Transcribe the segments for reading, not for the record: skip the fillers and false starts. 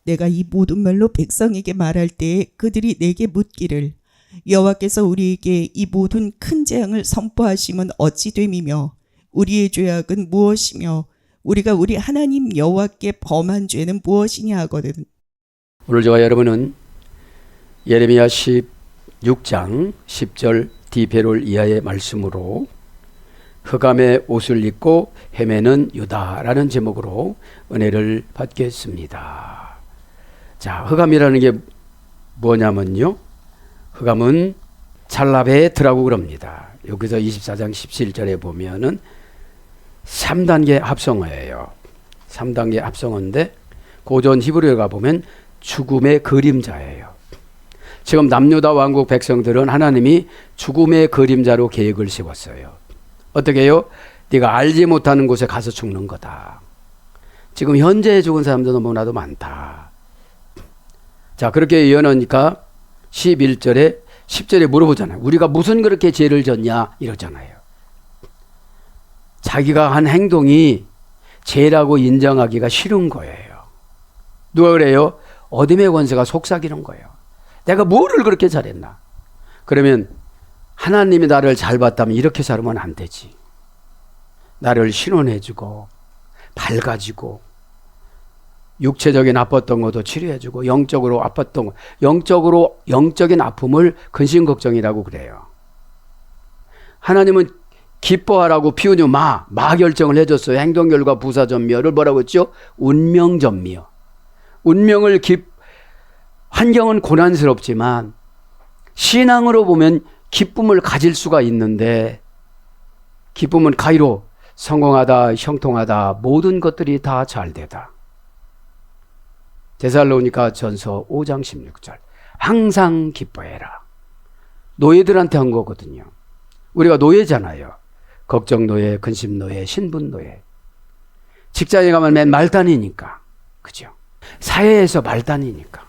내가 이 모든 말로 백성에게 말할 때에 그들이 내게 묻기를 여호와께서 우리에게 이 모든 큰 재앙을 선포하심은 어찌 됨이며 우리의 죄악은 무엇이며 우리가 우리 하나님 여호와께 범한 죄는 무엇이냐 하거든. 오늘 저와 여러분은 예레미야 16장 10절 디베롤 이하의 말씀으로 흑암의 옷을 입고 헤매는 유다라는 제목으로 은혜를 받겠습니다. 자, 흑암이라는 게 뭐냐면요, 흑암은 잘라베트라고 그럽니다. 여기서 24장 17절에 보면은 3단계 합성어예요. 3단계 합성어인데 고전 히브리어에 가보면 죽음의 그림자예요. 지금 남유다 왕국 백성들은 하나님이 죽음의 그림자로 계획을 세웠어요. 어떻게 해요? 네가 알지 못하는 곳에 가서 죽는 거다. 지금 현재 죽은 사람도 너무나도 많다. 자, 그렇게 예언하니까 11절에 10절에 물어보잖아요. 우리가 무슨 그렇게 죄를 졌냐 이러잖아요. 자기가 한 행동이 죄라고 인정하기가 싫은 거예요. 누가 그래요? 어둠의 권세가 속삭이는 거예요. 내가 뭐를 그렇게 잘했나? 그러면 하나님이 나를 잘 봤다면 이렇게 살면 안 되지. 나를 신원해주고 밝아지고 육체적인 아팠던 것도 치료해주고 영적으로 아팠던 거, 영적인 아픔을 근심걱정이라고 그래요. 하나님은 기뻐하라고 피우니 마 결정을 해줬어요. 행동결과 부사전멸을 뭐라고 했죠? 운명전멸. 운명을 환경은 고난스럽지만 신앙으로 보면 기쁨을 가질 수가 있는데, 기쁨은 가이로 성공하다, 형통하다, 모든 것들이 다 잘되다. 데살로니가 전서 5장 16절. 항상 기뻐해라. 노예들한테 한 거거든요. 우리가 노예잖아요. 걱정 노예, 근심 노예, 신분 노예. 직장에 가면 맨 말단이니까. 그죠? 사회에서 말단이니까.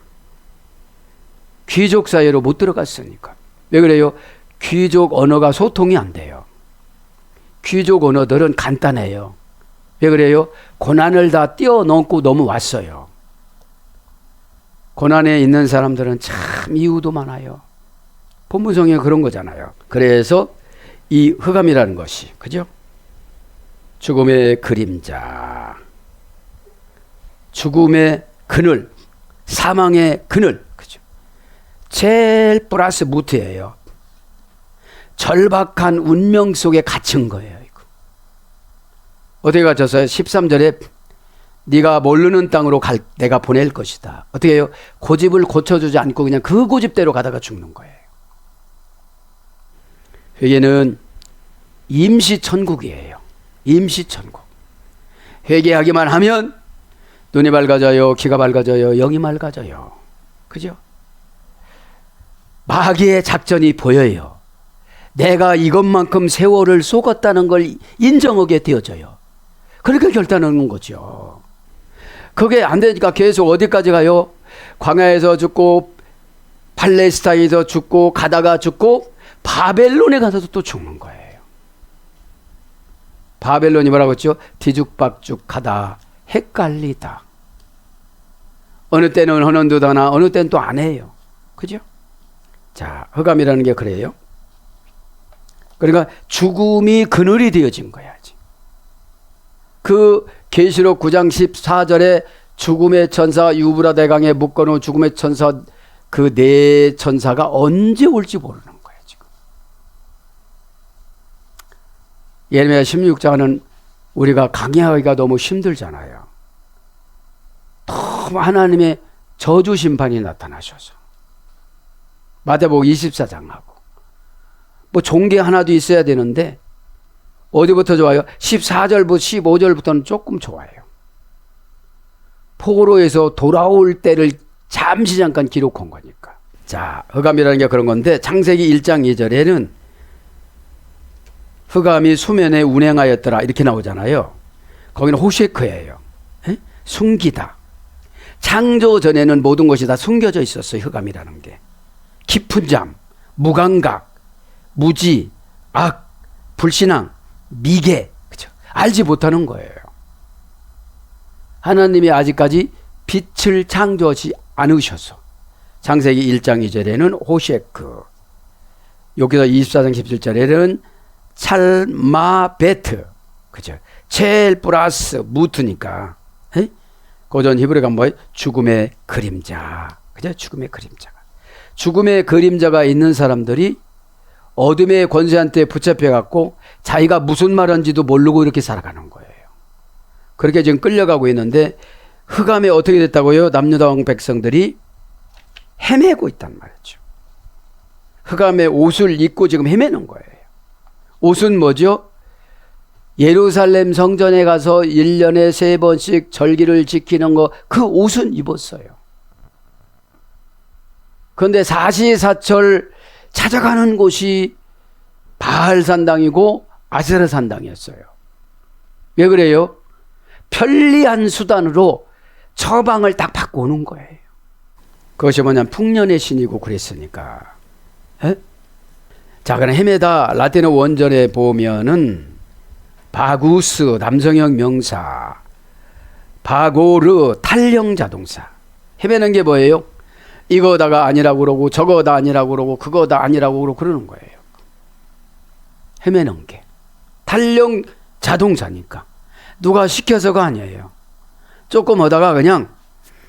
귀족 사회로 못 들어갔으니까. 왜 그래요? 귀족 언어가 소통이 안 돼요. 귀족 언어들은 간단해요. 왜 그래요? 고난을 다 뛰어넘고 넘어왔어요. 고난에 있는 사람들은 참 이유도 많아요. 본문성에 그런 거잖아요. 그래서 이 흑암이라는 것이, 그죠? 죽음의 그림자, 죽음의 그늘, 사망의 그늘, 그죠? 제일 플러스 무트예요. 절박한 운명 속에 갇힌 거예요. 이거. 어떻게 갇혔어요? 13절에 네가 모르는 땅으로 내가 보낼 것이다. 어떻게 해요? 고집을 고쳐주지 않고 그냥 그 고집대로 가다가 죽는 거예요. 회개는 임시천국이에요. 임시천국. 회개하기만 하면 눈이 밝아져요. 귀가 밝아져요. 영이 맑아져요. 그죠? 마귀의 작전이 보여요. 내가 이것만큼 세월을 속았다는 걸 인정하게 되어져요. 그러니까 결단하는 거죠. 그게 안 되니까 계속 어디까지 가요? 광야에서 죽고 팔레스타인에서 죽고 가다가 죽고 바벨론에 가서도 또 죽는 거예요. 바벨론이 뭐라고 했죠? 뒤죽박죽하다, 헷갈리다. 어느 때는 헌언도다나 어느 때는 또 안 해요. 그죠? 자, 흑암이라는 게 그래요. 그러니까 죽음이 그늘이 되어진 거야. 그 계시록 9장 14절에 죽음의 천사 유브라 대강에 묶어놓은 죽음의 천사, 그 네 천사가 언제 올지 모르는 거예요. 지금 예레미야 16장은 우리가 강의하기가 너무 힘들잖아요. 너무 하나님의 저주 심판이 나타나셔서. 마태복음 24장하고 뭐 종계 하나도 있어야 되는데 어디부터 좋아요? 14절부터 15절부터는 조금 좋아요. 포로에서 돌아올 때를 잠깐 기록한 거니까. 자, 흑암이라는 게 그런 건데 창세기 1장 2절에는 흑암이 수면에 운행하였더라 이렇게 나오잖아요. 거기는 호셰크예요. 숨기다. 창조 전에는 모든 것이 다 숨겨져 있었어요. 흑암이라는 게. 깊은 잠, 무감각, 무지, 악, 불신앙, 미개, 그죠? 알지 못하는 거예요. 하나님이 아직까지 빛을 창조하지 않으셔서 창세기 1장 2절에는 호셰크, 여기서 24장 17절에는 찰마베트, 그죠? 첼 플러스 무트니까. 고전 히브리가 뭐 죽음의 그림자, 그죠? 죽음의 그림자가. 죽음의 그림자가 있는 사람들이 어둠의 권세한테 붙잡혀 갖고 자기가 무슨 말인지도 모르고 이렇게 살아가는 거예요. 그렇게 지금 끌려가고 있는데 흑암에 어떻게 됐다고요? 남유다왕 백성들이 헤매고 있단 말이죠. 흑암의 옷을 입고 지금 헤매는 거예요. 옷은 뭐죠? 예루살렘 성전에 가서 1년에 3번씩 절기를 지키는 거, 그 옷은 입었어요. 그런데 사시사철 찾아가는 곳이 바알산당이고 아세라산당이었어요. 왜 그래요? 편리한 수단으로 처방을 딱 받고 오는 거예요. 그것이 뭐냐면 풍년의 신이고 그랬으니까. 에? 자, 그럼 헤매다 라틴어 원절에 보면은 바구스 남성형 명사, 바고르 탈령 자동사. 헤매는 게 뭐예요? 이거다가 아니라고 그러고 저거다 아니라고 그러고 그거다 아니라고 그러고 그러는 거예요. 헤매는 게. 탈령 자동사니까. 누가 시켜서가 아니에요. 조금 하다가 그냥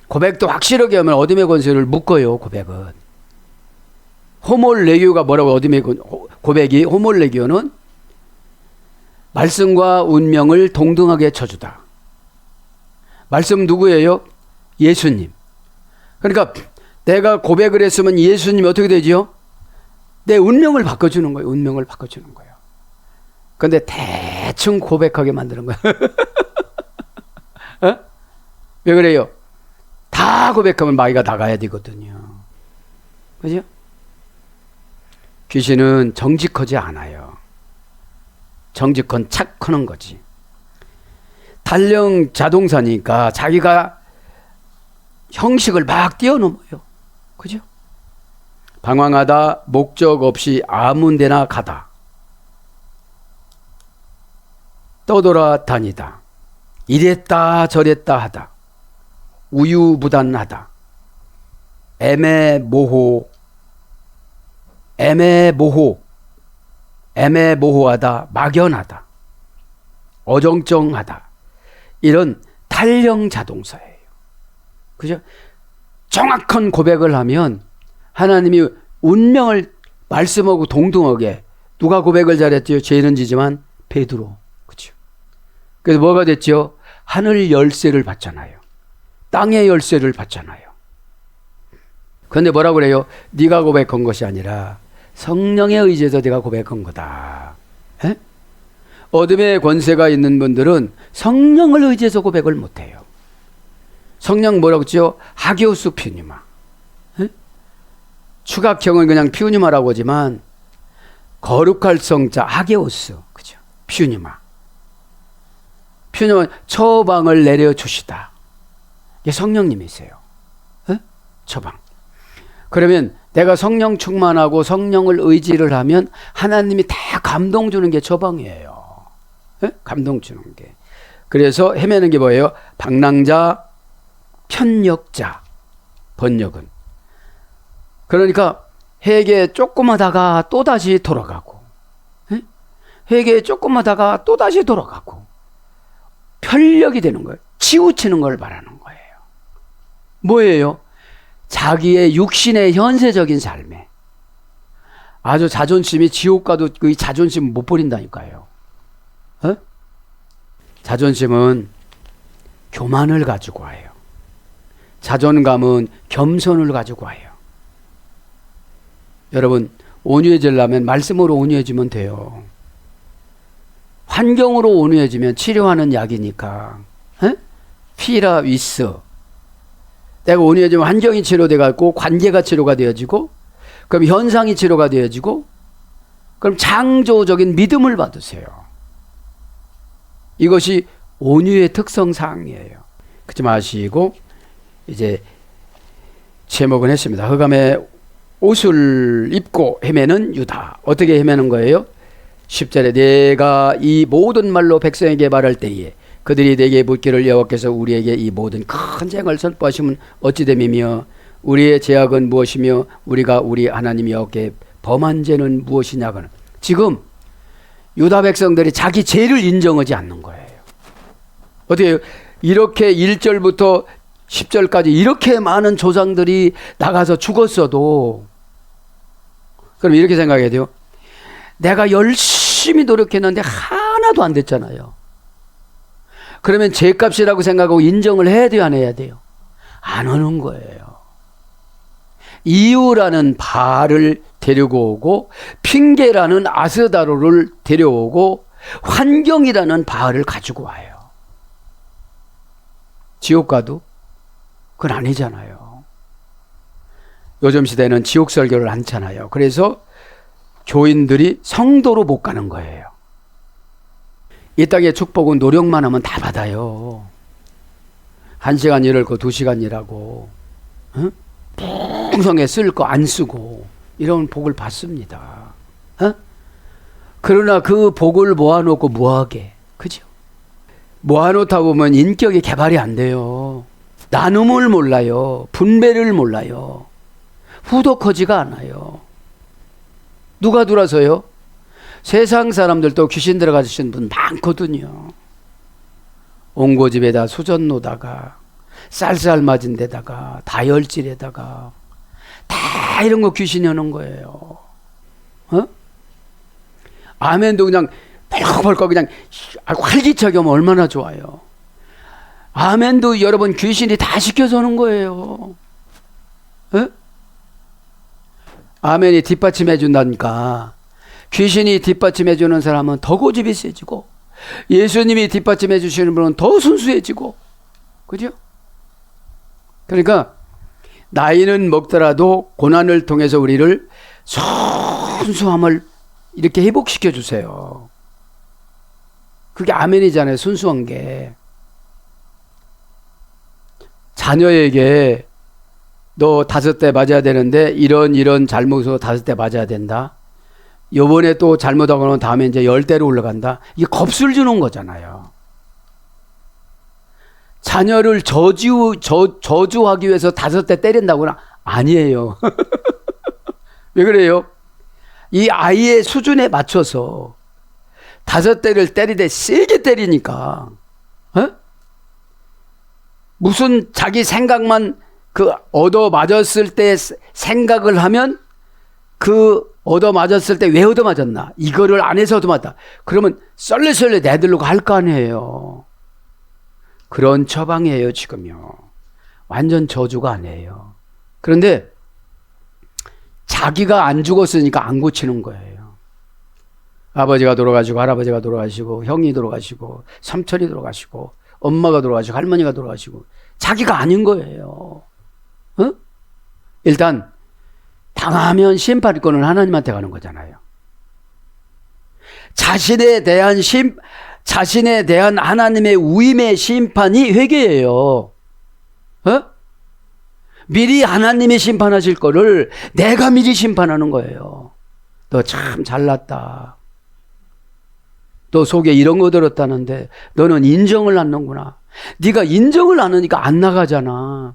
고백도 확실하게 하면 어둠의 권세를 묶어요. 고백은. 호몰레기오가 뭐라고? 어둠의 고백이, 호몰레기오는 말씀과 운명을 동등하게 쳐주다. 말씀 누구예요? 예수님. 그러니까 내가 고백을 했으면 예수님이 어떻게 되지요? 내 운명을 바꿔주는 거예요. 운명을 바꿔주는 거예요. 그런데 대충 고백하게 만드는 거예요. 어? 왜 그래요? 다 고백하면 마귀가 나가야 되거든요. 그죠? 귀신은 정직하지 않아요. 정직한 착하는 거지. 탈령 자동사니까 자기가 형식을 막 뛰어넘어요. 그죠? 방황하다, 목적 없이 아무 데나 가다. 떠돌아다니다. 이랬다 저랬다 하다. 우유부단하다. 애매모호하다. 막연하다. 어정쩡하다. 이런 탈령 자동사예요. 그죠? 정확한 고백을 하면 하나님이 운명을 말씀하고 동등하게, 누가 고백을 잘했죠? 죄는 지지만 베드로. 그죠? 그래서 뭐가 됐죠? 하늘 열쇠를 받잖아요. 땅의 열쇠를 받잖아요. 그런데 뭐라고 그래요? 네가 고백한 것이 아니라 성령에 의지해서 네가 고백한 거다. 에? 어둠의 권세가 있는 분들은 성령을 의지해서 고백을 못해요. 성령 뭐라고 했죠? 하기오스 퓨니마. 추각형은 그냥 퓨니마라고 하지만 거룩할 성자 하기오스, 그죠? 퓨니마. 퓨니마, 처방을 내려주시다. 이게 성령님이세요. 에? 처방. 그러면 내가 성령 충만하고 성령을 의지를 하면 하나님이 다 감동 주는 게 처방이에요. 에? 감동 주는 게. 그래서 헤매는 게 뭐예요? 방랑자, 편역자, 번역은. 그러니까 회개 조금 하다가 또다시 돌아가고, 에? 회개 조금 하다가 또다시 돌아가고, 편력이 되는 거예요. 치우치는 걸 말하는 거예요. 뭐예요? 자기의 육신의 현세적인 삶에 아주 자존심이, 지옥 가도 그 자존심 못 버린다니까요. 어? 자존심은 교만을 가지고 와요. 자존감은 겸손을 가지고 와요. 여러분, 온유해지려면 말씀으로 온유해지면 돼요. 환경으로 온유해지면 치료하는 약이니까. 에? 피라 위스. 내가 온유해지면 환경이 치료돼갖고 관계가 치료가 되어지고, 그럼 현상이 치료가 되어지고, 그럼 창조적인 믿음을 받으세요. 이것이 온유의 특성사항이에요. 그러지 마시고 이제 제목은 했습니다. 흑암의 옷을 입고 헤매는 유다. 어떻게 헤매는 거예요? 10절에 내가 이 모든 말로 백성에게 말할 때에 그들이 내게 묻기를 여호와께서 우리에게 이 모든 큰 재앙을 선포하시면 어찌 됨이며 우리의 죄악은 무엇이며 우리가 우리 하나님 여호와께 범한 죄는 무엇이냐고는 지금 유다 백성들이 자기 죄를 인정하지 않는 거예요. 어떻게 이렇게 1절부터 10절까지 이렇게 많은 조상들이 나가서 죽었어도 그럼 이렇게 생각해야 돼요. 내가 열심히 노력했는데 하나도 안 됐잖아요. 그러면 죄값이라고 생각하고 인정을 해야 돼요, 안 해야 돼요? 안 하는 거예요. 이유라는 바알을 데리고 오고 핑계라는 아스다로를 데려오고 환경이라는 바알을 가지고 와요. 지옥 가도 그건 아니잖아요. 요즘 시대는 지옥 설교를 않잖아요. 그래서 교인들이 성도로 못 가는 거예요. 이 땅의 축복은 노력만 하면 다 받아요. 1시간 일하고 2시간 일하고 풍성에 쓸 거 안 쓰고 이런 복을 받습니다. 그러나 그 복을 모아놓고 뭐하게, 그죠? 모아놓다 보면 인격이 개발이 안 돼요. 나눔을 몰라요. 분배를 몰라요. 후덕하지가 않아요. 누가 들어서요? 세상 사람들도 귀신 들어가신 분 많거든요. 옹고집에다 수전 놓다가 쌀쌀 맞은 데다가 다혈질에다가 다 이런 거 귀신이 하는 거예요. 아멘도 그냥 벌컥벌컥 그냥 활기차게 하면 얼마나 좋아요. 아멘도 여러분 귀신이 다 시켜서 하는 거예요. 아멘이 뒷받침해 준다니까. 귀신이 뒷받침해 주는 사람은 더 고집이 세지고 예수님이 뒷받침해 주시는 분은 더 순수해지고, 그죠? 그러니까 나이는 먹더라도 고난을 통해서 우리를 순수함을 이렇게 회복시켜 주세요. 그게 아멘이잖아요. 순수한 게. 자녀에게 너 5대 맞아야 되는데 이런 잘못으로 5대 맞아야 된다. 요번에 또 잘못하고는 다음에 이제 10대로 올라간다. 이게 겁을 주는 거잖아요. 자녀를 저주하기 위해서 5대 때린다고는 아니에요. 왜 그래요? 이 아이의 수준에 맞춰서 5대를 때리되 세게 때리니까, 무슨 자기 생각만 그 얻어 맞았을 때 생각을 하면 그 얻어 맞았을 때 왜 얻어 맞았나? 이거를 안 해서 얻어 맞다. 그러면 썰레썰레 내들려고 할 거 아니에요. 그런 처방이에요, 지금요. 완전 저주가 아니에요. 그런데 자기가 안 죽었으니까 안 고치는 거예요. 아버지가 돌아가시고 할아버지가 돌아가시고 형이 돌아가시고 삼촌이 돌아가시고 엄마가 돌아가시고 할머니가 돌아가시고 자기가 아닌 거예요. 일단 당하면 심판권은 하나님한테 가는 거잖아요. 자신에 대한 하나님의 위임의 심판이 회개예요. 미리 하나님이 심판하실 거를 내가 미리 심판하는 거예요. 너 참 잘났다. 너 속에 이런 거 들었다는데 너는 인정을 안 하는구나. 네가 인정을 안 하니까 안 나가잖아.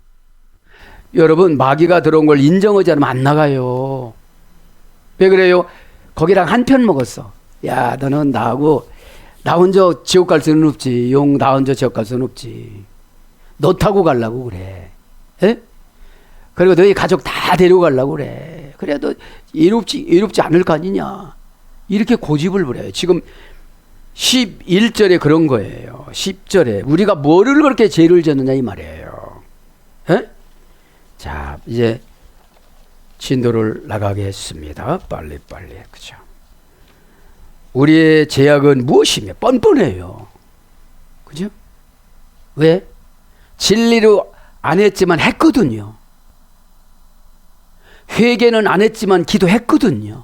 여러분, 마귀가 들어온 걸 인정하지 않으면 안 나가요. 왜 그래요? 거기랑 한 편 먹었어. 야, 너는 나하고 나 혼자 지옥 갈 수는 없지. 용 나 혼자 지옥 갈 수는 없지. 너 타고 가려고 그래. 에? 그리고 너희 가족 다 데려가려고 그래. 그래야 너 이롭지 않을 거 아니냐. 이렇게 고집을 부려요. 지금 11절에 그런 거예요. 10절에 우리가 뭐를 그렇게 죄를 졌느냐 이 말이에요. 에? 자, 이제 진도를 나가겠습니다. 빨리. 그죠? 우리의 죄악은 무엇이며? 뻔뻔해요. 그죠? 왜? 진리로 안 했지만 했거든요. 회개는 안 했지만 기도했거든요.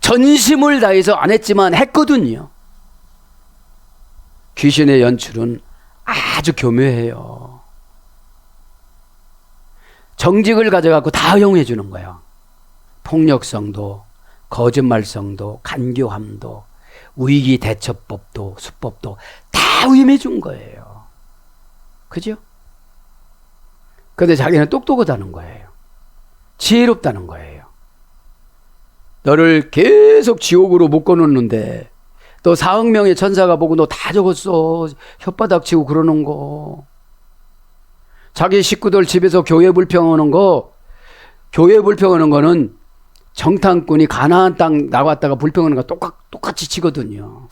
전심을 다해서 안 했지만 했거든요. 귀신의 연출은 아주 교묘해요. 정직을 가져갖고 다 허용해 주는 거예요. 폭력성도, 거짓말성도, 간교함도, 위기 대처법도, 수법도 다 위임해 준 거예요. 그죠? 근데 자기는 똑똑하다는 거예요. 지혜롭다는 거예요. 너를 계속 지옥으로 묶어놓는데 너 4억 명의 천사가 보고 너 다 적었어. 혓바닥 치고 그러는 거. 자기 식구들 집에서 교회 불평하는 거, 교회 불평하는 거는 정탐꾼이 가나안 땅 나왔다가 불평하는 거 똑같이 치거든요.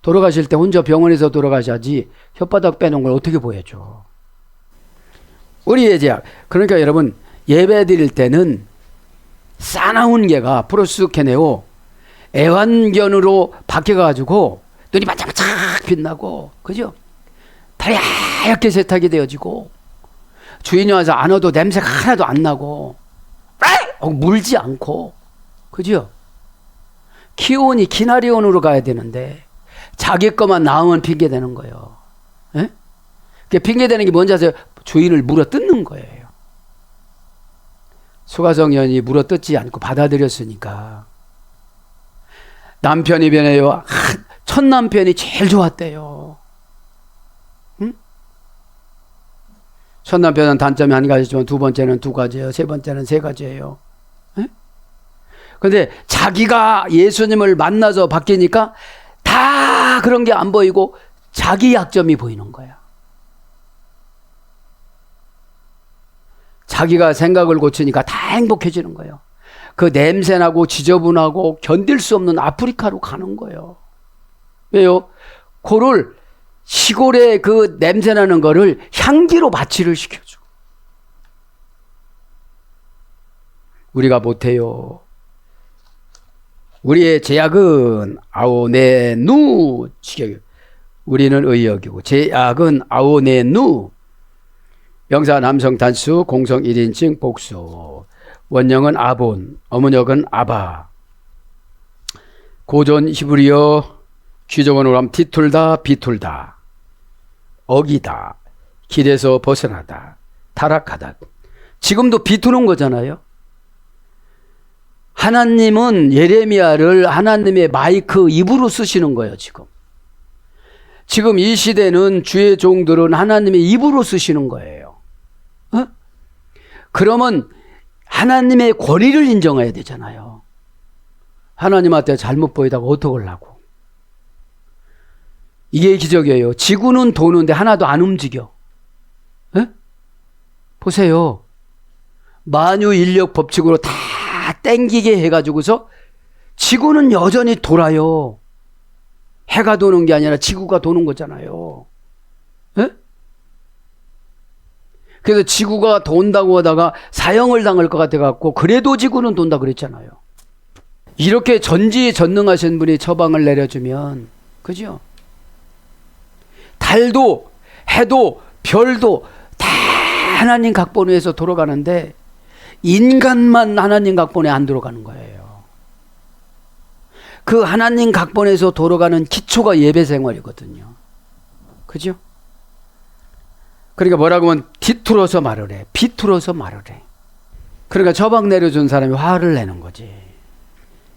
돌아가실 때 혼자 병원에서 돌아가셔야지 혓바닥 빼놓은 걸 어떻게 보여줘. 우리의 제약. 그러니까 여러분 예배 드릴 때는 싸나운 개가 프로스케네오 애완견으로 바뀌어가지고 눈이 반짝반짝 빛나고, 그죠? 다리 하얗게 세탁이 되어지고 주인이 와서 안아도 냄새가 하나도 안 나고 물지 않고, 그죠? 키온이 키나리온으로 가야 되는데 자기 것만 나오면 핑계대는 거예요. 예? 그 핑계대는 게 뭔지 아세요? 주인을 물어뜯는 거예요. 수가성년이 물어뜯지 않고 받아들였으니까 남편이 변해요. 첫 남편이 제일 좋았대요. 응? 첫 남편은 단점이 한 가지지만 두 번째는 두 가지예요. 세 번째는 세 가지예요. 그런데 자기가 예수님을 만나서 바뀌니까 다 그런 게 안 보이고 자기 약점이 보이는 거야. 자기가 생각을 고치니까 다 행복해지는 거예요. 그 냄새나고 지저분하고 견딜 수 없는 아프리카로 가는 거예요. 왜요? 그를 시골의 그 냄새나는 거를 향기로 마취를 시켜줘. 우리가 못해요. 우리의 제약은 아오네누 지경. 우리는 의역이고 제약은 아오네누. 명사 남성 단수 공성 1인칭 복수. 원형은 아본, 어문역은 아바. 고전 히브리어 귀정원으로 하면 뒤툴다, 비툴다, 어기다, 길에서 벗어나다, 타락하다. 지금도 비투는 거잖아요. 하나님은 예레미야를 하나님의 마이크 입으로 쓰시는 거예요. 지금 이 시대는 주의 종들은 하나님의 입으로 쓰시는 거예요. 어? 그러면 하나님의 권위를 인정해야 되잖아요. 하나님한테 잘못 보이다가 어떡하려고. 이게 기적이에요. 지구는 도는데 하나도 안 움직여. 에? 보세요. 만유 인력 법칙으로 다 땡기게 해가지고서 지구는 여전히 돌아요. 해가 도는 게 아니라 지구가 도는 거잖아요. 에? 그래서 지구가 돈다고 하다가 사형을 당할 것 같아갖고 그래도 지구는 돈다 그랬잖아요. 이렇게 전지전능하신 분이 처방을 내려주면, 그죠? 달도 해도 별도 다 하나님 각본에서 돌아가는데 인간만 하나님 각본에 안 들어가는 거예요. 그 하나님 각본에서 돌아가는 기초가 예배 생활이거든요. 그죠? 그러니까 뭐라고 하면 뒤틀어서 말을 해. 비틀어서 말을 해. 그러니까 처방 내려준 사람이 화를 내는 거지.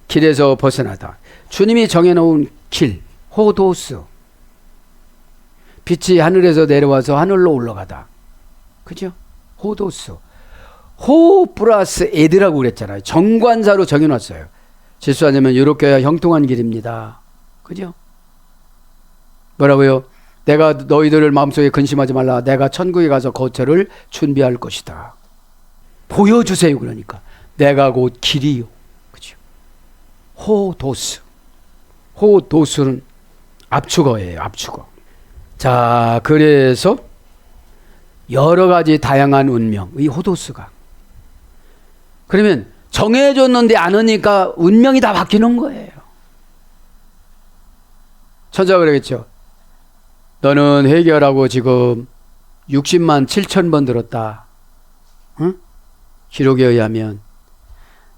길에서 벗어나다. 주님이 정해놓은 길, 호도스. 빛이 하늘에서 내려와서 하늘로 올라가다. 그죠? 호도스. 호 플러스 에드라고 그랬잖아요. 정관사로 정해놨어요. 질수하냐면 이렇게 형통한 길입니다. 그죠? 뭐라고요? 내가 너희들을 마음속에 근심하지 말라. 내가 천국에 가서 거처를 준비할 것이다. 보여주세요. 그러니까 내가 곧 길이요. 그죠? 호도스. 호도스는 압축어예요. 압축어. 자, 그래서 여러 가지 다양한 운명, 이 호도스가. 그러면 정해졌는데 안 오니까 운명이 다 바뀌는 거예요. 천사가 그러겠죠. 너는 회개하라고 지금 60만 7천 번 들었다. 응? 기록에 의하면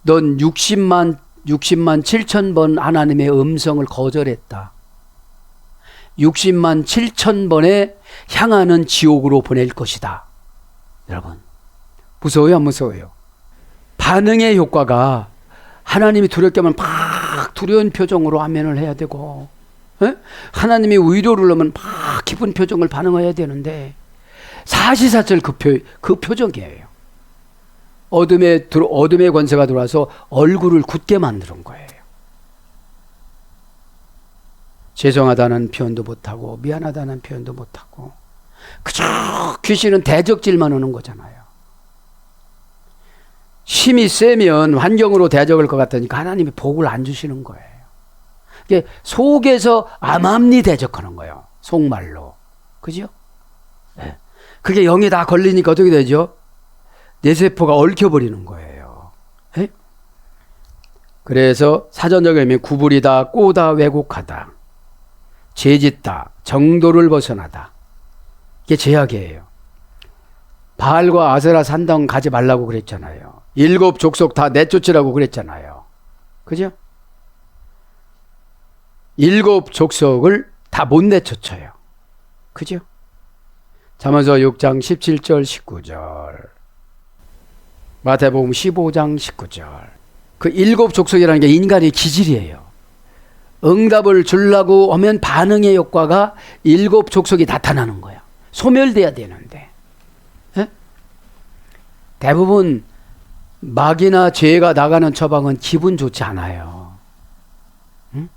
넌 60만 7천 번 하나님의 음성을 거절했다. 60만 7천 번에 향하는 지옥으로 보낼 것이다. 여러분, 무서워요, 안 무서워요? 반응의 효과가 하나님이 두렵게 하면 막 두려운 표정으로 아멘을 해야 되고, 에? 하나님이 위로를 하면 막 기쁜 표정을 반응해야 되는데 사시사철 그 표정이에요. 어둠의 권세가 들어와서 얼굴을 굳게 만드는 거예요. 죄송하다는 표현도 못하고 미안하다는 표현도 못하고 그저 귀신은 대적질만 하는 거잖아요. 힘이 세면 환경으로 대적할 것 같으니까 하나님이 복을 안 주시는 거예요. 이게 속에서 암암리 대적하는 거예요. 속말로. 그죠? 네. 그게 영에 다 걸리니까 어떻게 되죠? 뇌세포가 얽혀버리는 거예요. 네? 그래서 사전적인 의미 구부리다, 꼬다, 왜곡하다, 죄짓다, 정도를 벗어나다. 이게 제약이에요. 바알과 아세라 산당 가지 말라고 그랬잖아요. 7 족속 다 내쫓으라고 그랬잖아요. 그죠? 7 족속을 다 못 내쫓아요. 그죠? 잠언서 6장 17절 19절, 마태복음 15장 19절. 그 7 족속이라는 게 인간의 기질이에요. 응답을 주려고 하면 반응의 효과가 7 족속이 나타나는 거야. 소멸돼야 되는데. 에? 대부분 마귀나 죄가 나가는 처방은 기분 좋지 않아요. 응?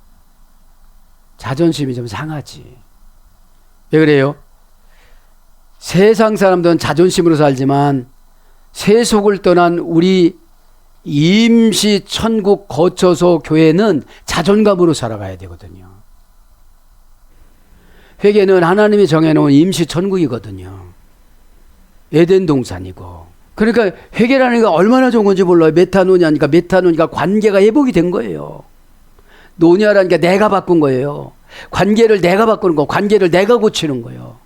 자존심이 좀 상하지. 왜 그래요? 세상 사람들은 자존심으로 살지만 세속을 떠난 우리 임시 천국 거처소 교회는 자존감으로 살아가야 되거든요. 회개는 하나님이 정해놓은 임시 천국이거든요. 에덴 동산이고. 그러니까 회개라는 게 얼마나 좋은 건지 몰라요. 메타노니아니까 메타노니가 관계가 회복이 된 거예요. 노니아라는 게 내가 바꾼 거예요. 관계를 내가 바꾸는 거, 관계를 내가 고치는 거예요.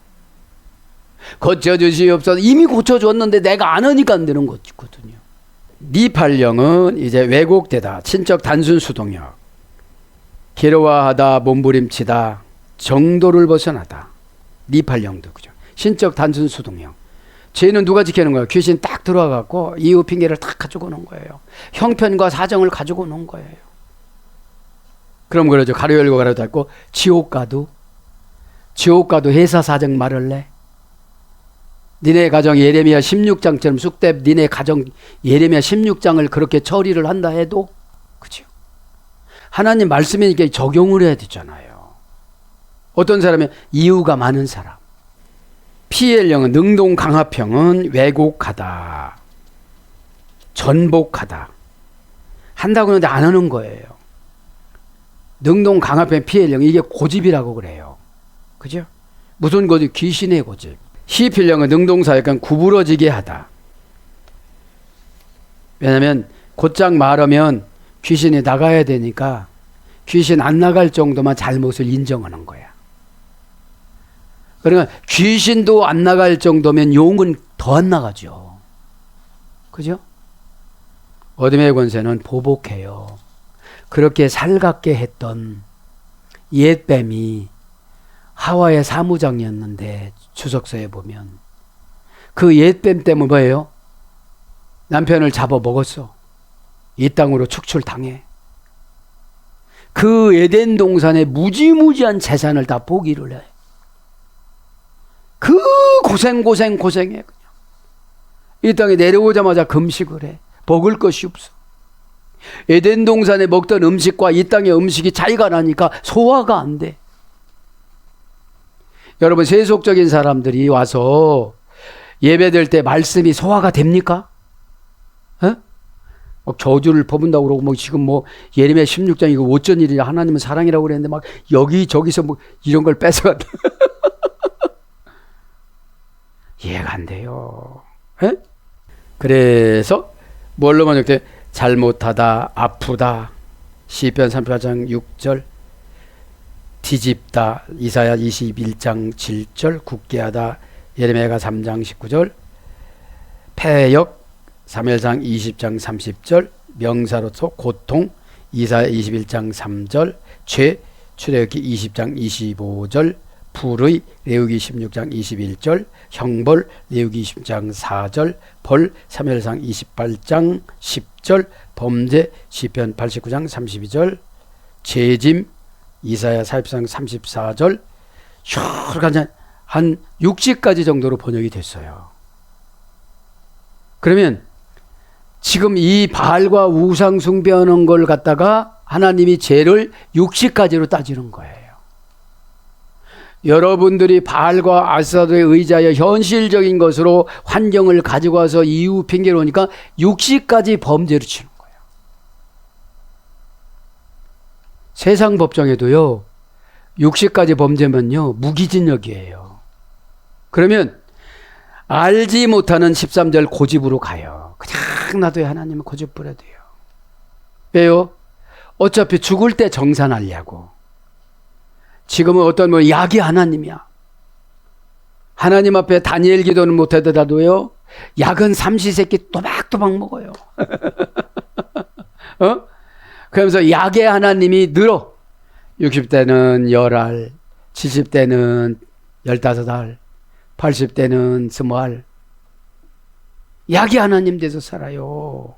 고쳐주시옵소서. 이미 고쳐줬는데 내가 안 하니까 안 되는 거거든요. 니팔령은 이제 왜곡되다, 친적 단순 수동력, 괴로워하다, 몸부림치다, 정도를 벗어나다. 니팔령도 그죠. 신적 단순 수동력. 죄는 누가 지키는 거예요? 귀신 딱 들어와갖고 이유 핑계를 딱 가지고 오는 거예요. 형편과 사정을 가지고 오는 거예요. 그럼 그러죠. 가로 열고 가로 닫고 지옥 가도 회사 사정 말할래? 니네 가정 예레미야 16장처럼 쑥대 니네 가정 예레미야 16장을 그렇게 처리를 한다 해도 그죠? 하나님 말씀이니까 적용을 해야 되잖아요. 어떤 사람은 이유가 많은 사람. 피엘령은 능동 강압형은 왜곡하다, 전복하다. 한다고 하는데 안 하는 거예요. 능동 강압형 피엘령, 이게 고집이라고 그래요. 그죠? 무슨 고집? 귀신의 고집. 시필령은 능동사, 약간 구부러지게 하다. 왜냐하면 곧장 말하면 귀신이 나가야 되니까 귀신 안 나갈 정도만 잘못을 인정하는 거야. 그러니까 귀신도 안 나갈 정도면 용은 더 안 나가죠. 그죠? 어둠의 권세는 보복해요. 그렇게 살갑게 했던 옛뱀이 하와의 사무장이었는데 주석서에 보면 그 옛뱀 때문에 뭐예요? 남편을 잡아 먹었어. 이 땅으로 축출당해. 그 에덴 동산의 무지무지한 재산을 다 포기를 해. 그 고생해 그냥. 이 땅에 내려오자마자 금식을 해. 먹을 것이 없어. 에덴 동산에 먹던 음식과 이 땅의 음식이 차이가 나니까 소화가 안 돼. 여러분, 세속적인 사람들이 와서 예배될 때 말씀이 소화가 됩니까? 저주를 퍼붓는다고 그러고 뭐 지금 뭐 예레미야 16장 이거 어쩐 일이야, 하나님은 사랑이라고 그랬는데 막 여기저기서 뭐 이런 걸 뺏어갔다. 이해가 안 돼요. 그래서 뭘로 번역돼? 잘못하다, 아프다, 시편 38장 6절, 뒤집다, 이사야 21장 7절, 굳게 하다, 예레미야가 3장 19절, 폐역, 사무엘상 20장 30절, 명사로서 고통, 이사야 21장 3절, 죄, 출애굽기 20장 25절, 불의, 레위기 16장 21절, 형벌, 레위기 20장 4절, 벌, 사무엘상 28장 10절, 범죄, 시편 89장 32절, 죄짐, 이사야 40장 34절 슉 한 60가지 정도로 번역이 됐어요. 그러면 지금 이 바알과 우상 숭배하는 걸 갖다가 하나님이 죄를 60가지로 따지는 거예요. 여러분들이 바알과 아스타로에 의지하여 현실적인 것으로 환경을 가지고 와서 이유 핑계로 오니까 60가지 범죄를 치는 거예요. 세상 법정에도요, 60가지 범죄면요, 무기징역이에요. 그러면 알지 못하는 13절 고집으로 가요. 그냥 놔둬야 하나님은 고집 부려도요. 왜요? 어차피 죽을 때 정산하려고. 지금은 어떤 뭐 약이 하나님이야. 하나님 앞에 다니엘 기도는 못하더라도요, 약은 삼시세끼 또박또박 먹어요. 그러면서 약의 하나님이 늘어. 60대는 10알, 70대는 15알, 80대는 20알. 약이 하나님 돼서 살아요.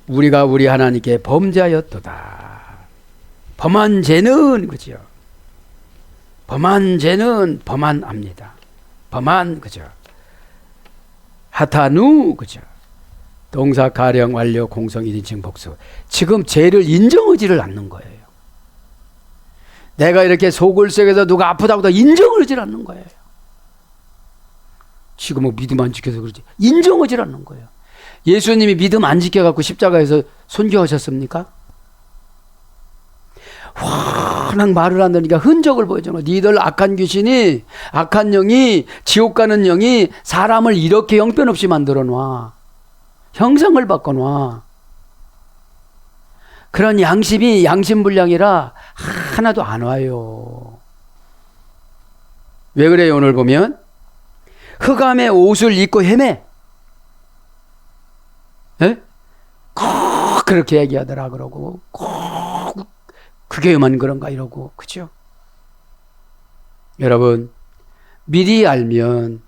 우리가 우리 하나님께 범죄하였도다. 범한 죄는, 그죠? 범한 죄는 범한합니다. 범한, 그죠? 하타누, 그죠? 동사 가령 완료 공성 1인칭 복수. 지금 죄를 인정하지를 않는 거예요. 내가 이렇게 속을 썩여서 누가 아프다고 다 인정을 하지 않는 거예요. 지금은 믿음 안 지켜서 그러지. 인정하지 않는 거예요. 예수님이 믿음 안 지켜갖고 십자가에서 순교하셨습니까? 워낙 말을 안 들으니까 흔적을 보여주는 거예요. 니들 악한 귀신이, 악한 영이, 지옥 가는 영이 사람을 이렇게 형편없이 만들어 놔. 형상을 바꿔 놔. 그런 양심이 양심불량이라 하나도 안 와요. 왜 그래요? 오늘 보면 흑암의 옷을 입고 헤매. 에? 꼭 그렇게 얘기하더라 그러고, 꼭 그게만 그런가 이러고, 그죠? 여러분, 미리 알면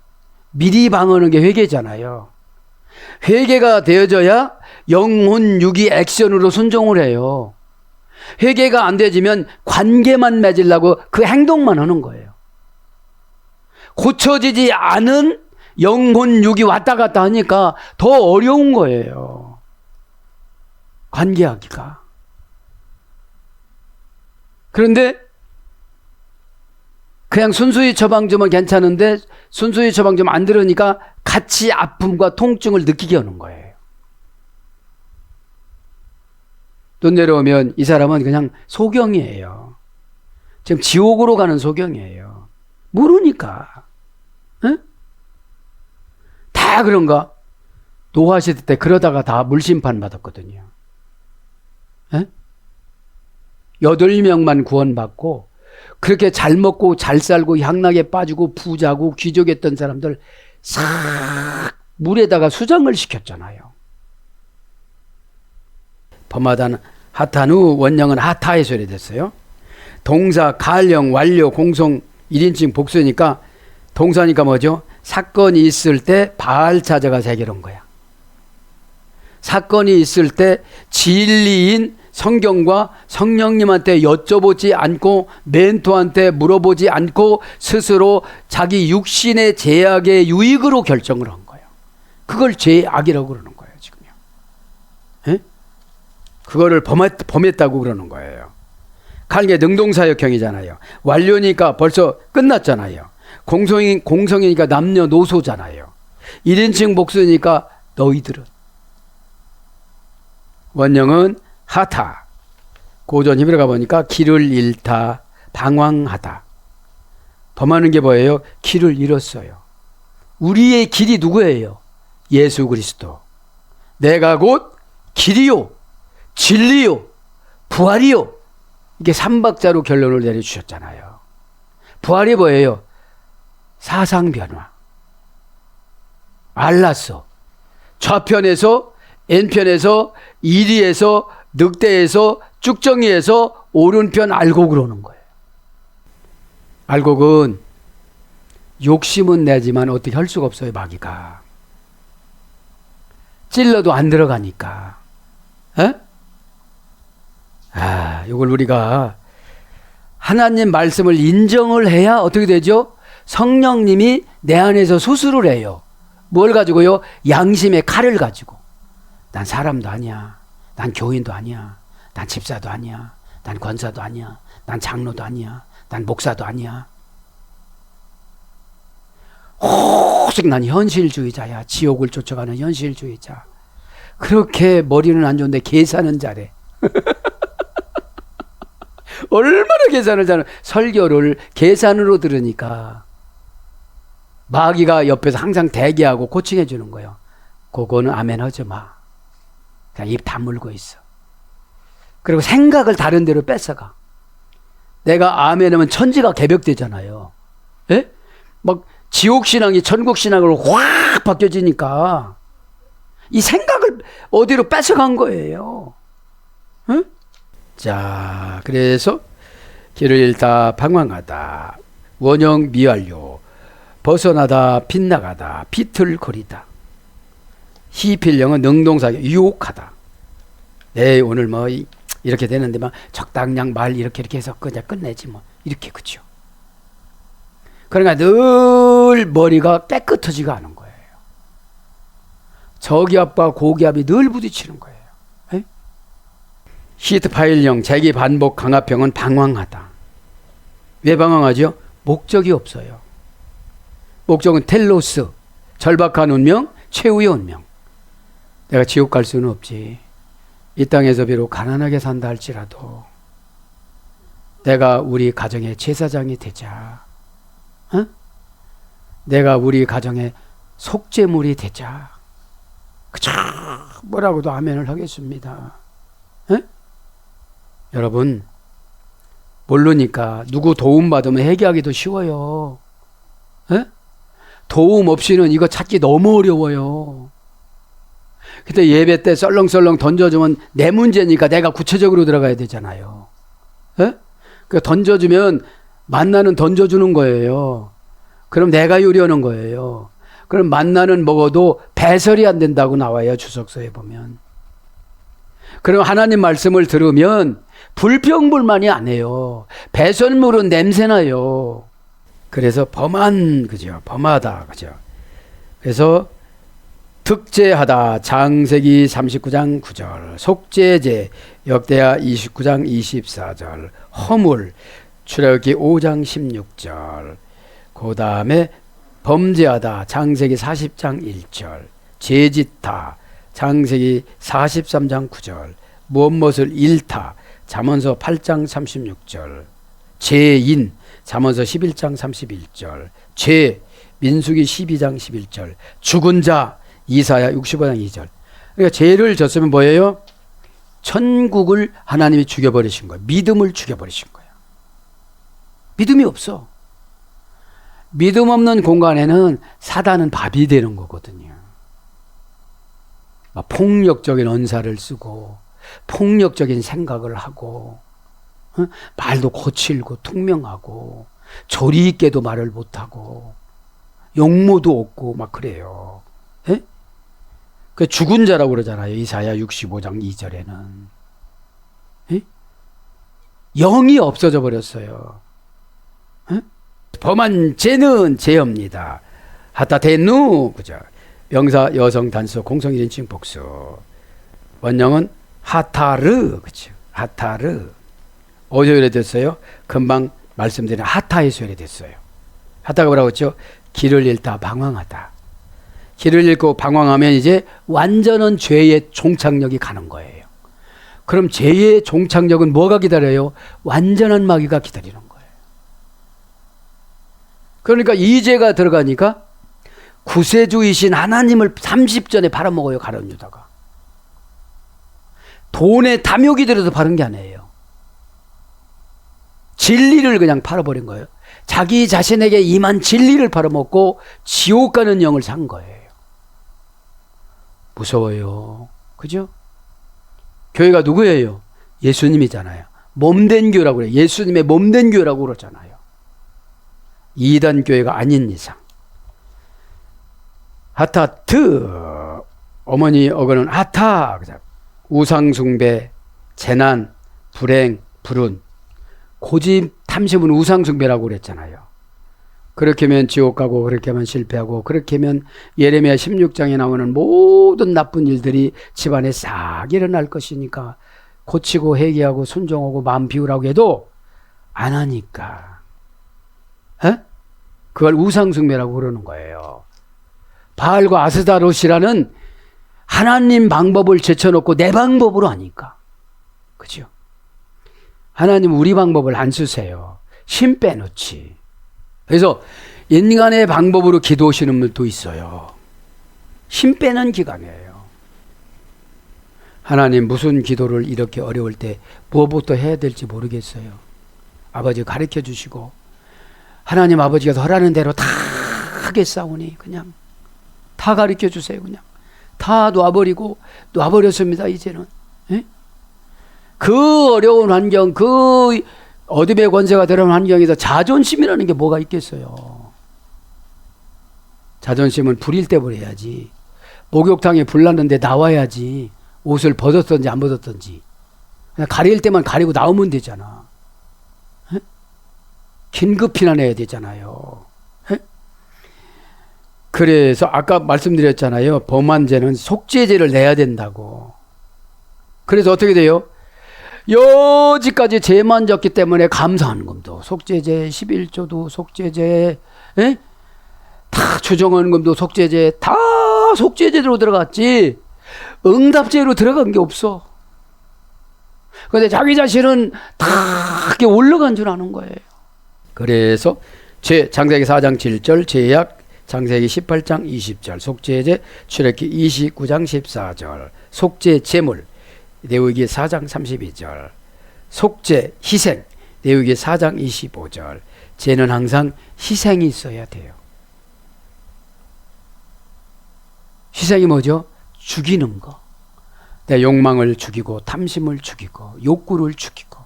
미리 방어하는 게 회개잖아요. 회개가 되어져야 영혼 육이 액션으로 순종을 해요. 회개가 안 되지면 관계만 맺으려고 그 행동만 하는 거예요. 고쳐지지 않은 영혼 육이 왔다 갔다 하니까 더 어려운 거예요. 관계하기가. 그런데 그냥 순수히 처방 주면 괜찮은데 순수히 처방 좀 안 들으니까 같이 아픔과 통증을 느끼게 하는 거예요. 눈 내려오면 이 사람은 그냥 소경이에요. 지금 지옥으로 가는 소경이에요. 모르니까. 에? 다 그런가? 노아시대 때 그러다가 다 물심판 받았거든요. 에? 8명만 구원받고 그렇게 잘 먹고 잘 살고 향락에 빠지고 부자고 귀족했던 사람들 싹 물에다가 수장을 시켰잖아요. 범하다는 하타누 원형은 하타의 소리 됐어요. 동사 가령 완료 공성 1인칭 복수니까 동사니까 뭐죠? 사건이 있을 때 바알 찾아가서 해결한 거야. 사건이 있을 때 진리인 성경과 성령님한테 여쭤보지 않고 멘토한테 물어보지 않고 스스로 자기 육신의 제약의 유익으로 결정을 한 거예요. 그걸 죄악이라고 그러는 거예요, 지금요. 에? 그거를 범했다고 그러는 거예요. 칼게 능동사역형이잖아요. 완료니까 벌써 끝났잖아요. 공성이니까 남녀노소잖아요. 1인칭 복수니까 너희들은. 원형은 하타. 고전 히브리 가보니까 길을 잃다, 방황하다. 범하는 게 뭐예요? 길을 잃었어요. 우리의 길이 누구예요? 예수 그리스도. 내가 곧 길이요, 진리요, 부활이요. 이게 3박자로 결론을 내려주셨잖아요. 부활이 뭐예요? 사상 변화. 알랐어. 좌편에서, N편에서, 이리에서, 늑대에서, 쭉정이에서 오른편 알곡 그러는 거예요. 알곡은 욕심은 내지만 어떻게 할 수가 없어요, 마귀가. 찔러도 안 들어가니까. 에? 이걸 우리가 하나님 말씀을 인정을 해야 어떻게 되죠? 성령님이 내 안에서 수술을 해요. 뭘 가지고요? 양심의 칼을 가지고. 난 사람도 아니야. 난 교인도 아니야. 난 집사도 아니야. 난 권사도 아니야. 난 장로도 아니야. 난 목사도 아니야. 오직 난 현실주의자야. 지옥을 쫓아가는 현실주의자. 그렇게 머리는 안 좋은데 계산은 잘해. 얼마나 계산을 잘해. 설교를 계산으로 들으니까 마귀가 옆에서 항상 대기하고 코칭해 주는 거예요. 그거는 아멘 하지 마. 그냥 입 다물고 있어. 그리고 생각을 다른 데로 뺏어가. 내가 아멘 하면 천지가 개벽되잖아요. 예? 막 지옥신앙이 천국신앙으로 확 바뀌어지니까 이 생각을 어디로 뺏어간 거예요. 응? 자, 그래서 길을 잃다 방황하다 원형 미완료 벗어나다 빗나가다 비틀거리다 희필령은 능동사격 유혹하다. 네, 오늘 뭐 이렇게 되는데 막 적당량 말 이렇게 해서 그냥 끝내지 뭐 이렇게. 그죠? 그러니까 늘 머리가 깨끗하지가 않은 거예요. 저기압과 고기압이 늘 부딪히는 거예요. 에? 히트파일형 재기 반복 강압형은 방황하다. 왜 방황하죠? 목적이 없어요. 목적은 텔로스, 절박한 운명, 최후의 운명. 내가 지옥 갈 수는 없지. 이 땅에서 비록 가난하게 산다 할지라도 내가 우리 가정의 제사장이 되자. 어? 내가 우리 가정의 속죄물이 되자. 그쵸? 뭐라고도 아멘을 하겠습니다. 에? 여러분, 모르니까 누구 도움 받으면 회개하기도 쉬워요. 에? 도움 없이는 이거 찾기 너무 어려워요. 그때 예배 때 썰렁썰렁 던져주면 내 문제니까 내가 구체적으로 들어가야 되잖아요. 에? 그 던져주면 만나는 던져주는 거예요. 그럼 내가 요리하는 거예요. 그럼 만나는 먹어도 배설이 안 된다고 나와요. 주석서에 보면. 그럼 하나님 말씀을 들으면 불평불만이 안 해요. 배설물은 냄새나요. 그래서 그죠? 범하다. 그죠? 그래서 득제하다 창세기 39장 9절, 속죄제 역대하 29장 24절, 허물 출애굽기 5장 16절, 그 다음에 범죄하다 창세기 40장 1절, 죄짓다 창세기 43장 9절, 무엇을 잃다 잠언서 8장 36절, 죄인 잠언서 11장 31절, 죄 민수기 12장 11절, 죽은 자 이사야 65장 2절. 그러니까 죄를 졌으면 뭐예요? 천국을 하나님이 죽여버리신 거예요. 믿음을 죽여버리신 거예요. 믿음이 없어. 믿음 없는 공간에는 사단은 밥이 되는 거거든요. 막 폭력적인 언사를 쓰고 폭력적인 생각을 하고 말도 거칠고 퉁명하고 조리 있게도 말을 못하고 용모도 없고 막 그래요. 에? 그 죽은 자라고 그러잖아요. 이사야 65장 2절에는. 에? 영이 없어져 버렸어요. 에? 범한 죄는 죄입니다. 하타테누, 그죠? 명사 여성 단수 공성 1인칭 복수. 원형은 하타르, 그죠? 하타르. 어디서 유래됐어요? 금방 말씀드린 하타에서 유래됐어요. 하타가 뭐라고 했죠? 길을 잃다 방황하다. 길을 잃고 방황하면 이제 완전한 죄의 종착역이 가는 거예요. 그럼 죄의 종착역은 뭐가 기다려요? 완전한 마귀가 기다리는 거예요. 그러니까 이 죄가 들어가니까 구세주이신 하나님을 30전에 팔아먹어요. 가룟 유다가. 돈에 탐욕이 들어서 바른 게 아니에요. 진리를 그냥 팔아버린 거예요. 자기 자신에게 임한 진리를 팔아먹고 지옥 가는 영을 산 거예요. 무서워요. 그죠? 교회가 누구예요? 예수님이잖아요. 몸된 교회라고 그래요. 예수님의 몸된 교회라고 그러잖아요. 이단 교회가 아닌 이상. 하타트, 어머니 어거는 하타, 우상숭배, 재난, 불행, 불운, 고집, 탐심은 우상숭배라고 그랬잖아요. 그렇게 하면 지옥 가고 그렇게 하면 실패하고 그렇게 하면 예레미야 16장에 나오는 모든 나쁜 일들이 집안에 싹 일어날 것이니까 고치고 회개하고 순종하고 마음 비우라고 해도 안 하니까 그걸 우상숭배라고 그러는 거예요. 바알과 아스다롯이라는 하나님 방법을 제쳐놓고 내 방법으로 하니까. 그죠? 하나님 우리 방법을 안 쓰세요. 힘 빼놓지. 그래서 인간의 방법으로 기도하시는 분도 있어요. 힘 빼는 기간이에요. 하나님 무슨 기도를 이렇게 어려울 때 무엇부터 해야 될지 모르겠어요. 아버지 가르쳐 주시고 하나님 아버지가 허라는 대로 다 하겠사오니 그냥 다 가르쳐 주세요. 그냥 다 놔버렸습니다. 이제는. 예? 그 어려운 환경, 그 어둠의 권세가 들어온 환경에서 자존심이라는 게 뭐가 있겠어요. 자존심은 불일 때 버려야지. 목욕탕에 불 났는데 나와야지. 옷을 벗었던지 안 벗었던지 그냥 가릴 때만 가리고 나오면 되잖아. 에? 긴급히나 내야 되잖아요. 에? 그래서 아까 말씀드렸잖아요. 범한 죄는 속죄제를 내야 된다고. 그래서 어떻게 돼요? 여지까지 죄만 졌기 때문에 감사하는 겁니다. 속죄제 11조도 속죄제, 에? 다 추정하는 겁도 속죄제, 다 속죄제로 들어갔지 응답제로 들어간 게 없어. 그런데 자기 자신은 다 이렇게 올라간 줄 아는 거예요. 그래서 창세기 4장 7절, 제약 창세기 18장 20절, 속죄제 출애굽기 29장 14절, 속죄 제물 레위기 4장 32절, 속죄 희생 레위기 4장 25절. 죄는 항상 희생이 있어야 돼요. 희생이 뭐죠? 죽이는 거. 내 욕망을 죽이고 탐심을 죽이고 욕구를 죽이고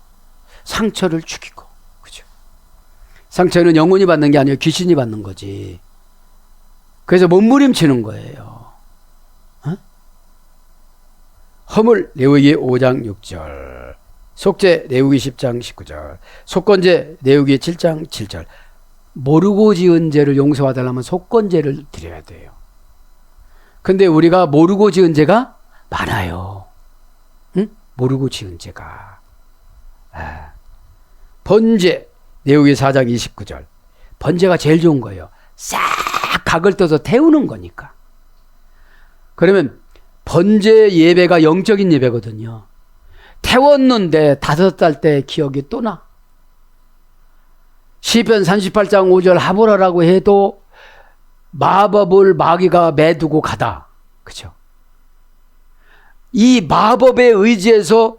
상처를 죽이고. 그죠? 상처는 영혼이 받는 게 아니에요. 귀신이 받는 거지. 그래서 몸부림치는 거예요. 허물 레위기 5장 6절, 속죄 레위기 10장 19절, 속건제 레위기 7장 7절. 모르고 지은 죄를 용서하달라면 속건제를 드려야 돼요. 근데 우리가 모르고 지은 죄가 많아요. 응? 모르고 지은 죄가. 번제 레위기 4장 29절. 번제가 제일 좋은 거예요. 싹 각을 떠서 태우는 거니까. 그러면 번제 예배가 영적인 예배거든요. 태웠는데 5달 때 기억이 또 나. 시편 38장 5절 하보라라고 해도 마법을 마귀가 매두고 가다. 그죠? 이 마법에 의지해서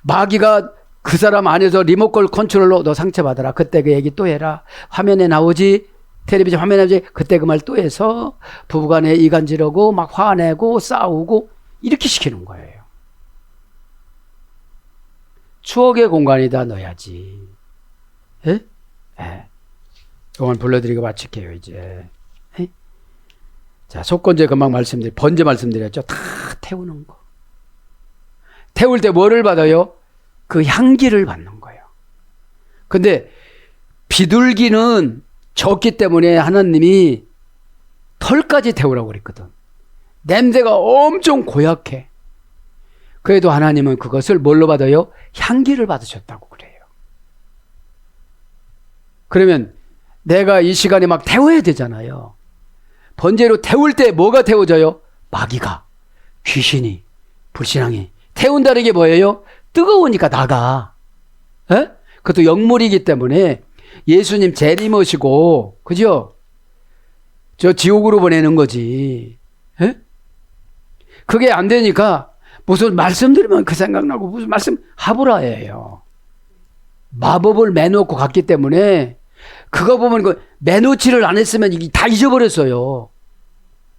마귀가 그 사람 안에서 리모컨 컨트롤로 너 상처받아라. 그때 그 얘기 또 해라. 화면에 나오지. 텔레비전 화면에 나오지. 그때 그 말 또 해서 부부간에 이간질하고 막 화내고 싸우고 이렇게 시키는 거예요. 추억의 공간에다 넣어야지. 예? 예. 이건 불러드리고 마칠게요, 이제. 예? 자, 속건제 금방 번제 말씀드렸죠. 다 태우는 거. 태울 때 뭐를 받아요? 그 향기를 받는 거예요. 근데 비둘기는 적기 때문에 하나님이 털까지 태우라고 그랬거든. 냄새가 엄청 고약해. 그래도 하나님은 그것을 뭘로 받아요? 향기를 받으셨다고 그래요. 그러면 내가 이 시간에 막 태워야 되잖아요. 번제로 태울 때 뭐가 태워져요? 마귀가, 귀신이, 불신앙이. 태운다는 게 뭐예요? 뜨거우니까 나가. 에? 그것도 영물이기 때문에 예수님 재림하시고, 그죠? 저 지옥으로 보내는 거지. 에? 그게 안 되니까 무슨 말씀 들으면 그 생각나고 무슨 말씀 하보라예요. 마법을 매놓고 갔기 때문에 그거 보면 그 매놓지를 안 했으면 이게 다 잊어버렸어요.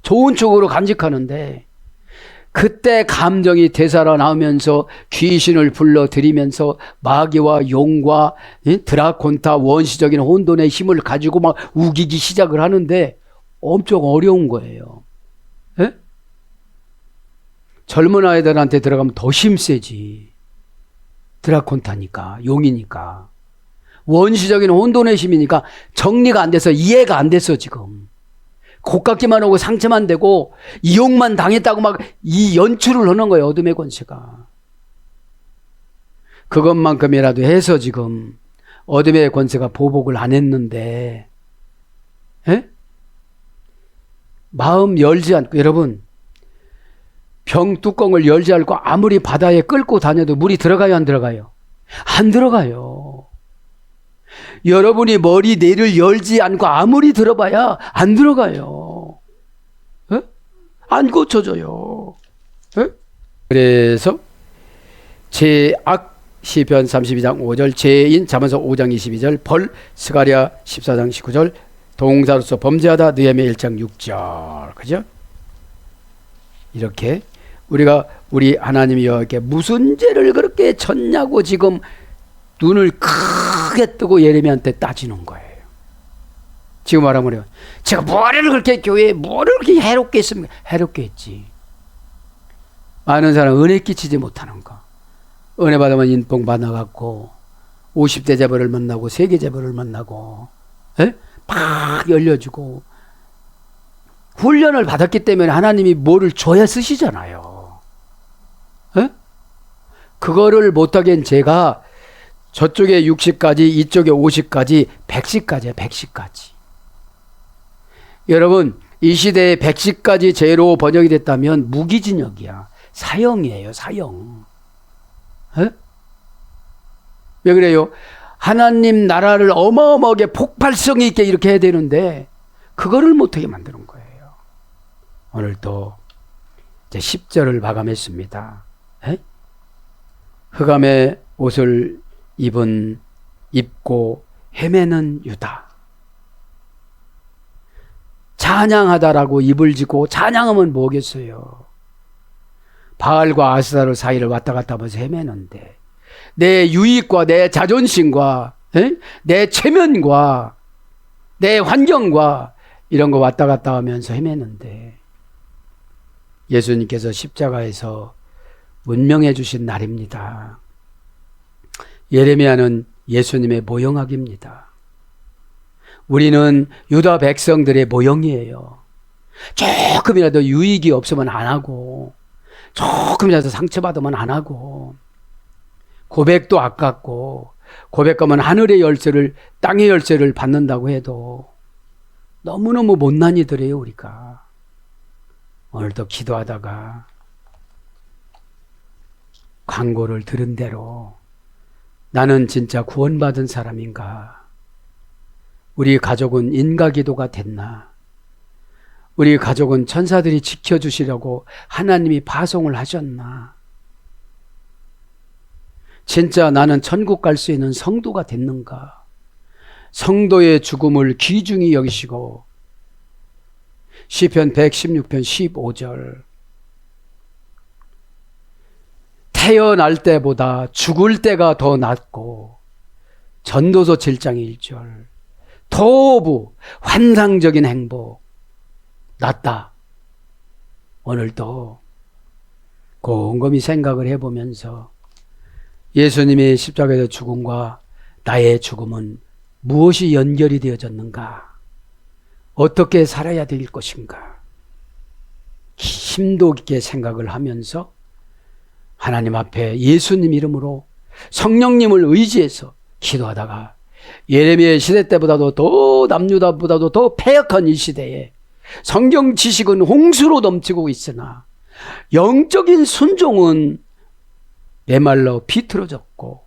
좋은 쪽으로 간직하는데 그때 감정이 되살아나면서 귀신을 불러들이면서 마귀와 용과 드라콘타 원시적인 혼돈의 힘을 가지고 막 우기기 시작을 하는데 엄청 어려운 거예요. 에? 젊은 아이들한테 들어가면 더 힘세지. 드라콘타니까, 용이니까. 원시적인 혼돈의 힘이니까 정리가 안 돼서 이해가 안 됐어 지금. 곱각기만 오고 상처만 되고 이용만 당했다고 막 이 연출을 하는 거예요. 어둠의 권세가. 그것만큼이라도 해서 지금 어둠의 권세가 보복을 안 했는데, 에? 마음 열지 않고, 여러분 병 뚜껑을 열지 않고 아무리 바다에 끌고 다녀도 물이 들어가요 안 들어가요? 안 들어가요. 여러분이 머리 뇌를 열지 않고 아무리 들어봐야 안 들어가요. 에? 안 고쳐져요. 에? 그래서 제악 시편 32장 5절, 죄인 잠언서 5장 22절, 벌 스가랴 14장 19절, 동사로서 범죄하다 느헤미야 1장 6절. 그죠? 이렇게 우리가 우리 하나님이 여호와께 무슨 죄를 그렇게 졌냐고 지금 눈을 크게 뜨고 예레미야한테 따지는 거예요. 지금 말하면 제가 뭐를 그렇게 교회에 뭐를 그렇게 해롭게 했습니까? 해롭게 했지. 많은 사람 은혜 끼치지 못하는 거. 은혜 받으면 인봉 받아갖고 50대 재벌을 만나고 세계 재벌을 만나고, 에? 팍 열려주고 훈련을 받았기 때문에 하나님이 뭐를 줘야 쓰시잖아요. 에? 그거를 못하게 한 제가 저쪽에 60까지 이쪽에 50까지 110까지야. 110까지. 여러분 이 시대에 110까지 죄로 번역이 됐다면 무기징역이야. 사형이에요. 사형. 에? 왜 그래요? 하나님 나라를 어마어마하게 폭발성 있게 이렇게 해야 되는데 그거를 못하게 만드는 거예요. 오늘 또 이제 10절을 마감했습니다. 에? 흑암의 옷을 입고 헤매는 유다. 찬양하다라고 입을 짓고 찬양하면 뭐겠어요? 바알과 아스타르 사이를 왔다 갔다 하면서 헤매는데 내 유익과 내 자존심과 내 체면과 내 환경과 이런 거 왔다 갔다 하면서 헤매는데 예수님께서 십자가에서 운명해 주신 날입니다. 예레미야는 예수님의 모형학입니다. 우리는 유다 백성들의 모형이에요. 조금이라도 유익이 없으면 안 하고 조금이라도 상처받으면 안 하고 고백도 아깝고 고백하면 하늘의 열쇠를 땅의 열쇠를 받는다고 해도 너무너무 못난이들이에요. 우리가 오늘도 기도하다가 광고를 들은 대로 나는 진짜 구원받은 사람인가? 우리 가족은 인가기도가 됐나? 우리 가족은 천사들이 지켜주시려고 하나님이 파송을 하셨나? 진짜 나는 천국 갈 수 있는 성도가 됐는가? 성도의 죽음을 귀중히 여기시고 시편 116편 15절 태어날 때보다 죽을 때가 더 낫고 전도서 7장 1절 도부 환상적인 행복 낫다. 오늘도 곰곰이 생각을 해보면서 예수님의 십자가에서 죽음과 나의 죽음은 무엇이 연결이 되어졌는가? 어떻게 살아야 될 것인가? 심도 깊게 생각을 하면서 하나님 앞에 예수님 이름으로 성령님을 의지해서 기도하다가 예레미야 시대 때보다도 더 남유다보다도 더 패역한 이 시대에 성경 지식은 홍수로 넘치고 있으나 영적인 순종은 메말라 비틀어졌고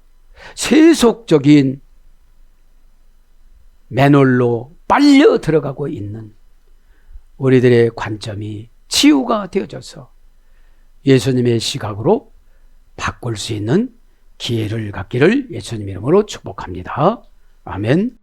세속적인 맨홀로 빨려 들어가고 있는 우리들의 관점이 치유가 되어져서 예수님의 시각으로 바꿀 수 있는 기회를 갖기를 예수님 이름으로 축복합니다. 아멘.